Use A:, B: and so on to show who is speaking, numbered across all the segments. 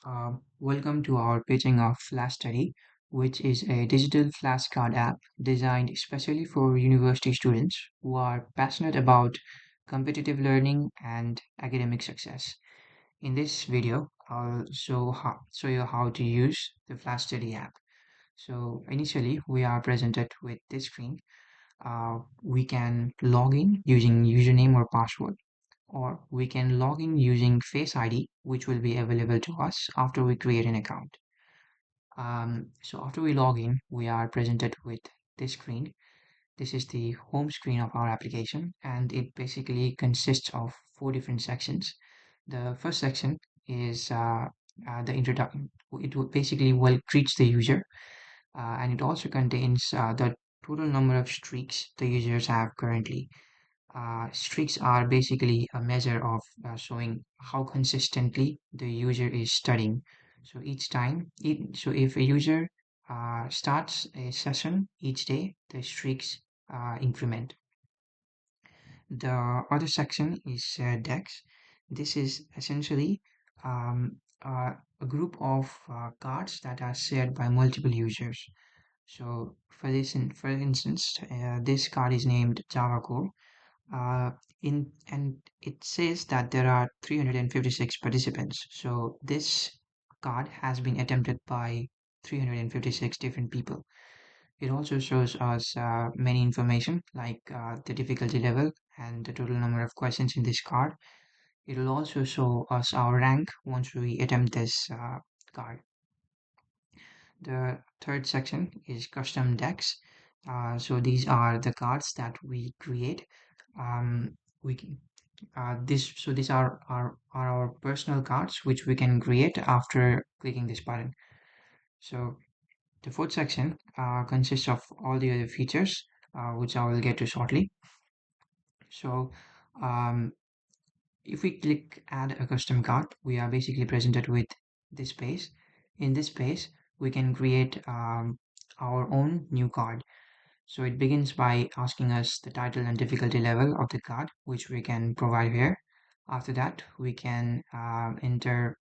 A: Welcome to our pitching of Flash Study, which is a digital flashcard app designed especially for university students who are passionate about competitive learning and academic success. In this video, I'll show you how to use the Flash Study app. So initially, we are presented with this screen. We can log in using username or password, or we can log in using Face ID, which will be available to us after we create an account. So after we log in, we are presented with this screen. This is the home screen of our application, and it basically consists of four different sections. The first section is the introduction. It will basically well greets the user, and it also contains the total number of streaks the users have currently. Streaks are basically a measure of showing how consistently the user is studying. So each time, so if a user starts a session each day, the streaks increment. The other section is decks. This is essentially a group of cards that are shared by multiple users. So for instance, this card is named Java Core, uh, in and it says that there are 356 participants. So this card has been attempted by 356 different people. It also shows us many information like the difficulty level and the total number of questions in this card. It will also show us our rank once we attempt this card. The third section is custom decks. So these are the cards that we create. We can these are our personal cards which we can create after clicking this button. So the fourth section consists of all the other features which I will get to shortly. So um, if we click add a custom card, we are basically presented with this page. In this page, we can create our own new card. So it begins by asking us the title and difficulty level of the card, which we can provide here. After that, we can enter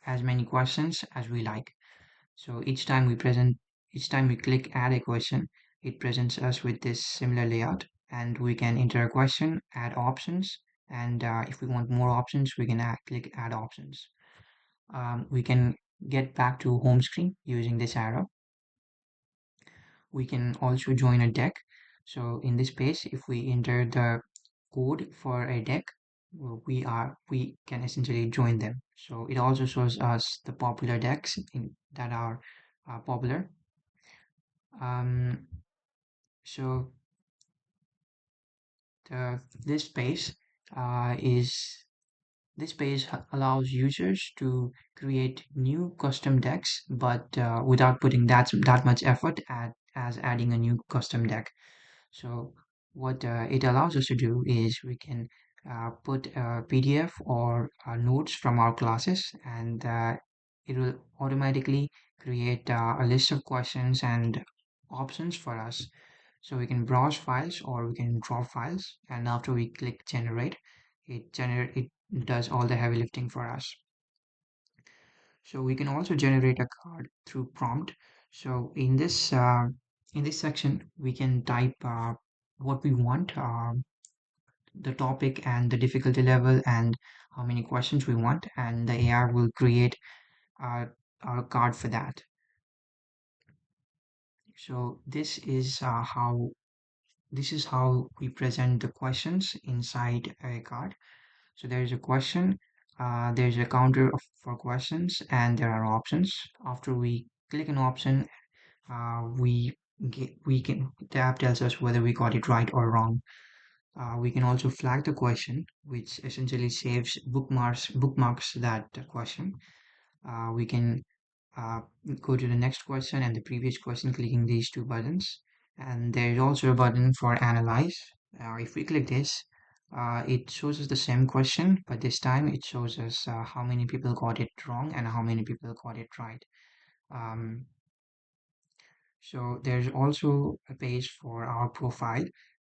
A: as many questions as we like. So each time we click add a question, it presents us with this similar layout, and we can enter a question, add options, and if we want more options, we can click add options. We can get back to home screen using this arrow. We can also join a deck. So in this page, if we enter the code for a deck, we can essentially join them. So it also shows us the popular decks that are popular. Um, so the this page is this page allows users to create new custom decks, but without putting that much effort as adding a new custom deck. So what it allows us to do is we can put a PDF or notes from our classes, and it will automatically create a list of questions and options for us. So we can browse files or we can draw files, and after we click generate, it does all the heavy lifting for us. So we can also generate a card through prompt. So in this section, we can type what we want, the topic and the difficulty level, and how many questions we want, and the AI will create uh, a card for that. So this is how we present the questions inside a card. So there is a question, there's a counter for questions, and there are options. After we click an option, we can the app tells us whether we got it right or wrong. We can also flag the question, which essentially saves bookmarks that question. We can uh, go to the next question and the previous question, clicking these two buttons. And there is also a button for analyze. If we click this, it shows us the same question, but this time it shows us how many people got it wrong and how many people got it right. Um, so there's also a page for our profile.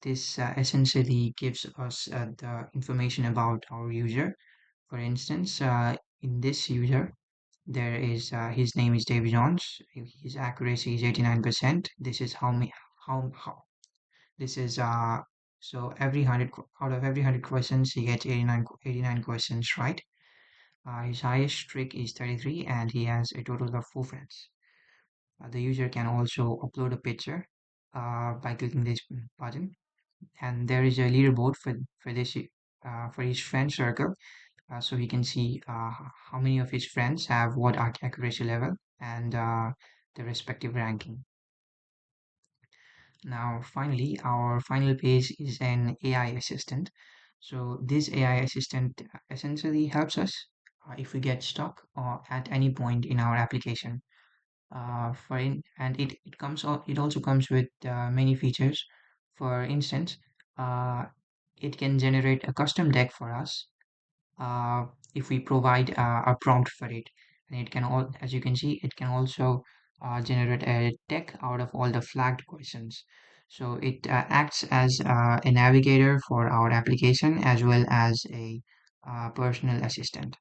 A: This essentially gives us the information about our user. For instance, in this user, His name is Dave Jones. His accuracy is 89%. This is how this is so every 100 out of every 100 questions he gets 89 questions right. His highest streak is 33 and he has a total of 4 friends. The user can also upload a picture by clicking this button, and there is a leaderboard for his friend circle, so he can see how many of his friends have what accuracy level and the respective ranking. Now, finally, our final page is an AI assistant. So this AI assistant essentially helps us if we get stuck or at any point in our application. And it also comes with many features. For instance, uh, it can generate a custom deck for us if we provide a prompt for it. And as you can see, it can also generate a deck out of all the flagged questions. So it acts as a navigator for our application as well as a personal assistant.